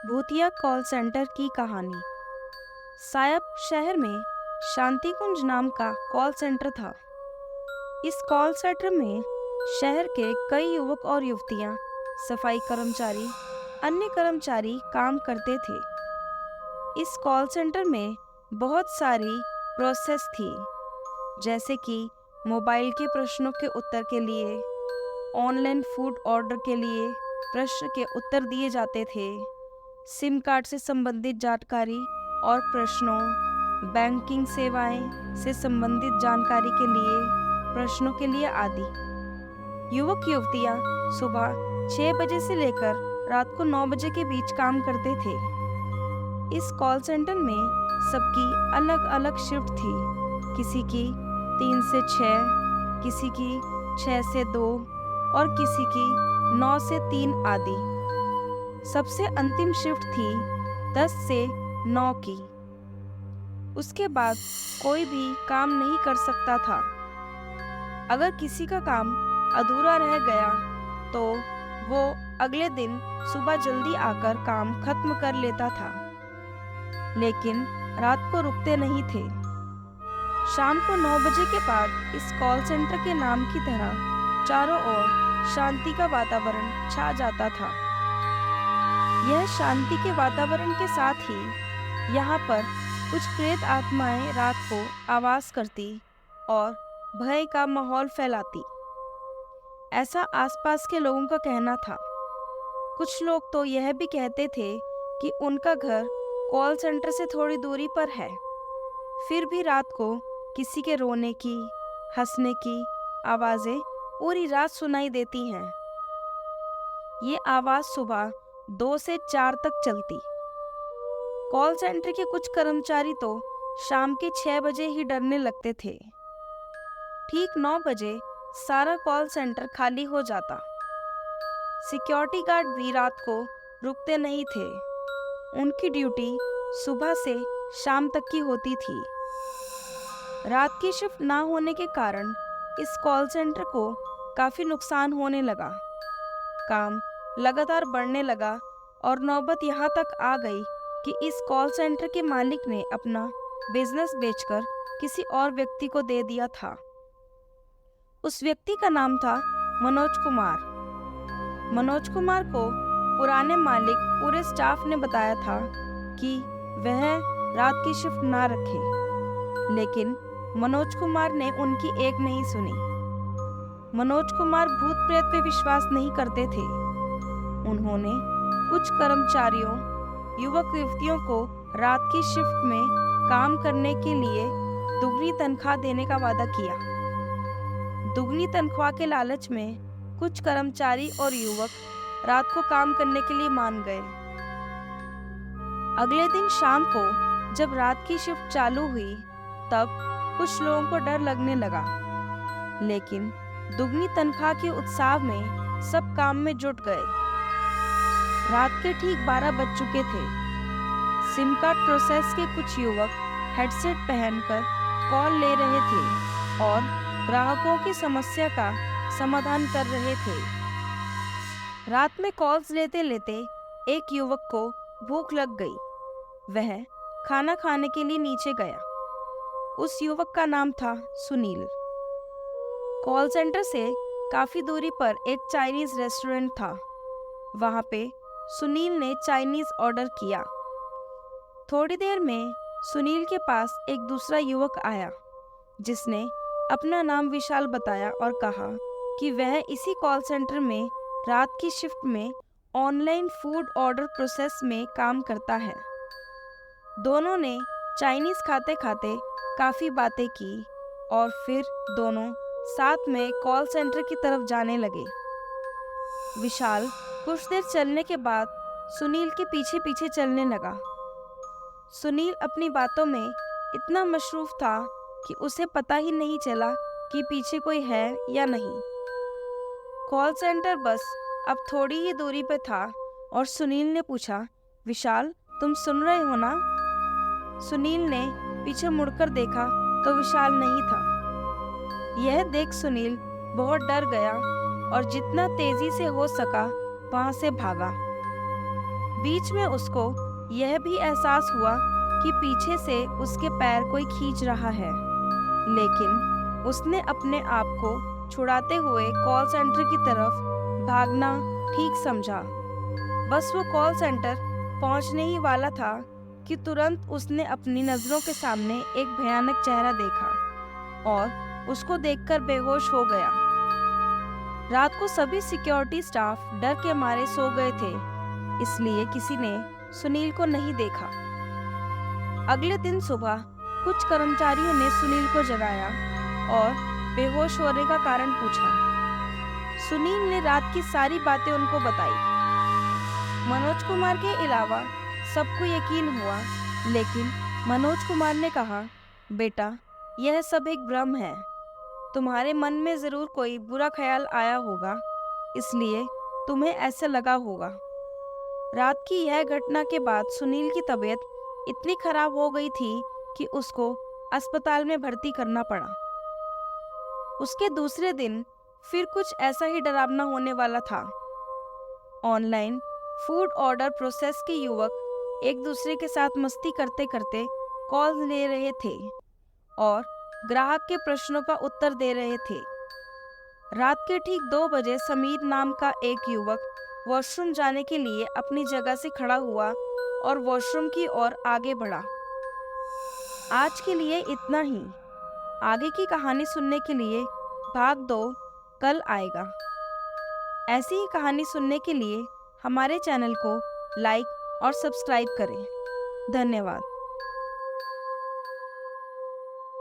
भूतिया call centre की कहानी। सायप शहर में शांतिकुंज नाम का कॉल सेंटर था। इस कॉल सेंटर में शहर के कई युवक और युवतियां, सफाई कर्मचारी, अन्य कर्मचारी काम करते थे। इस कॉल सेंटर में बहुत सारी प्रोसेस थी, जैसे कि मोबाइल के प्रश्नों के उत्तर के लिए, ऑनलाइन फूड ऑर्डर के लिए प्रश्न के उत्तर दिए जाते थे, सिम कार्ड से संबंधित जानकारी और प्रश्नों, बैंकिंग सेवाएं से संबंधित जानकारी के लिए प्रश्नों के लिए आदि। युवक युवतियां सुबह 6 बजे से लेकर रात को 9 बजे के बीच काम करते थे। इस कॉल सेंटर में सबकी अलग अलग शिफ्ट थी। किसी की 3 से 6, किसी की 6 से 2 और किसी की 9 से 3 आदि। सबसे अंतिम शिफ्ट थी 10 से 9 की। उसके बाद कोई भी काम नहीं कर सकता था। अगर किसी का काम अधूरा रह गया तो वो अगले दिन सुबह जल्दी आकर काम खत्म कर लेता था, लेकिन रात को रुकते नहीं थे। शाम को 9 बजे के बाद इस कॉल सेंटर के नाम की तरह चारों ओर शांति का वातावरण छा जाता था। यह शांति के वातावरण के साथ ही यहाँ पर कुछ प्रेत आत्माएं रात को आवाज करती और भय का माहौल फैलाती, ऐसा आसपास के लोगों का कहना था। कुछ लोग तो यह भी कहते थे कि उनका घर कॉल सेंटर से थोड़ी दूरी पर है। फिर भी रात को किसी के रोने की, हंसने की आवाजें पूरी रात सुनाई देती हैं। ये आवाज सुबह 2 से 4 तक चलती। कॉल सेंटर के कुछ कर्मचारी तो शाम के 6 बजे ही डरने लगते थे। ठीक 9 बजे सारा कॉल सेंटर खाली हो जाता। सिक्योरिटी गार्ड भी रात को रुकते नहीं थे। उनकी ड्यूटी सुबह से शाम तक की होती थी। रात की शिफ्ट ना होने के कारण इस कॉल सेंटर को काफी नुकसान होने लगा। काम लगातार बढ़ने लगा और नौबत यहाँ तक आ गई कि इस कॉल सेंटर के मालिक ने अपना बिजनेस बेचकर किसी और व्यक्ति को दे दिया था। उस व्यक्ति का नाम था मनोज कुमार। मनोज कुमार को पुराने मालिक पूरे स्टाफ ने बताया था कि वह रात की शिफ्ट ना रखे, लेकिन मनोज कुमार ने उनकी एक नहीं सुनी। मनोज कुमार भूत प्रेत पे विश्वास नहीं करते थे। उन्होंने कुछ कर्मचारियों, युवक युवतियों को रात की शिफ्ट में काम करने के लिए दुगनी तनख्वाह देने का वादा किया। दुगनी तनख्वाह के लालच में कुछ कर्मचारी और युवक रात को काम करने के लिए मान गए। अगले दिन शाम को जब रात की शिफ्ट चालू हुई तब कुछ लोगों को डर लगने लगा, लेकिन दुगनी तनख्वाह के उत्साह में सब काम में जुट गए। रात के ठीक 12 बज चुके थे। सिम कार्ड प्रोसेस के कुछ युवक हेडसेट पहनकर कॉल ले रहे थे और ग्राहकों की समस्या का समाधान कर रहे थे। रात में कॉल्स लेते लेते एक युवक को भूख लग गई। वह खाना खाने के लिए नीचे गया। उस युवक का नाम था सुनील। कॉल सेंटर से काफी दूरी पर एक चाइनीज रेस्टोरेंट था। वहां पे सुनील ने चाइनीज ऑर्डर किया। थोड़ी देर में सुनील के पास एक दूसरा युवक आया, जिसने अपना नाम विशाल बताया और कहा कि वह इसी कॉल सेंटर में रात की शिफ्ट में ऑनलाइन फूड ऑर्डर प्रोसेस में काम करता है। दोनों ने चाइनीज खाते खाते काफ़ी बातें की और फिर दोनों साथ में कॉल सेंटर की तरफ जाने लगे। विशाल कुछ देर चलने के बाद सुनील के पीछे पीछे चलने लगा। सुनील अपनी बातों में इतना मशरूफ था कि उसे पता ही नहीं चला कि पीछे कोई है या नहीं। कॉल सेंटर बस अब थोड़ी ही दूरी पर था और सुनील ने पूछा, विशाल तुम सुन रहे हो ना? सुनील ने पीछे मुड़कर देखा तो विशाल नहीं था। यह देख सुनील बहुत डर गया और जितना तेजी से हो सका वहां से भागा। बीच में उसको यह भी एहसास हुआ कि पीछे से उसके पैर कोई खींच रहा है, लेकिन उसने अपने आप को छुड़ाते हुए कॉल सेंटर की तरफ भागना ठीक समझा। बस वो कॉल सेंटर पहुंचने ही वाला था कि तुरंत उसने अपनी नज़रों के सामने एक भयानक चेहरा देखा और उसको देखकर बेहोश हो गया। रात को सभी सिक्योरिटी स्टाफ डर के मारे सो गए थे, इसलिए किसी ने सुनील को नहीं देखा। अगले दिन सुबह कुछ कर्मचारियों ने सुनील को जगाया और बेहोश होने का कारण पूछा। सुनील ने रात की सारी बातें उनको बताई। मनोज कुमार के अलावा सबको यकीन हुआ, लेकिन मनोज कुमार ने कहा, बेटा, यह सब एक भ्रम है। तुम्हारे मन में जरूर कोई बुरा ख्याल आया होगा, इसलिए तुम्हें ऐसा लगा होगा। रात की यह घटना के बाद सुनील की तबीयत इतनी खराब हो गई थी कि उसको अस्पताल में भर्ती करना पड़ा। उसके दूसरे दिन फिर कुछ ऐसा ही डरावना होने वाला था। ऑनलाइन फूड ऑर्डर प्रोसेस के युवक एक दूसरे के साथ मस्ती करते करते कॉल ले रहे थे और ग्राहक के प्रश्नों का उत्तर दे रहे थे। रात के ठीक 2 बजे समीर नाम का एक युवक वॉशरूम जाने के लिए अपनी जगह से खड़ा हुआ और वॉशरूम की ओर आगे बढ़ा। आज के लिए इतना ही। आगे की कहानी सुनने के लिए भाग 2 कल आएगा। ऐसी ही कहानी सुनने के लिए हमारे चैनल को लाइक और सब्सक्राइब करें। धन्यवाद।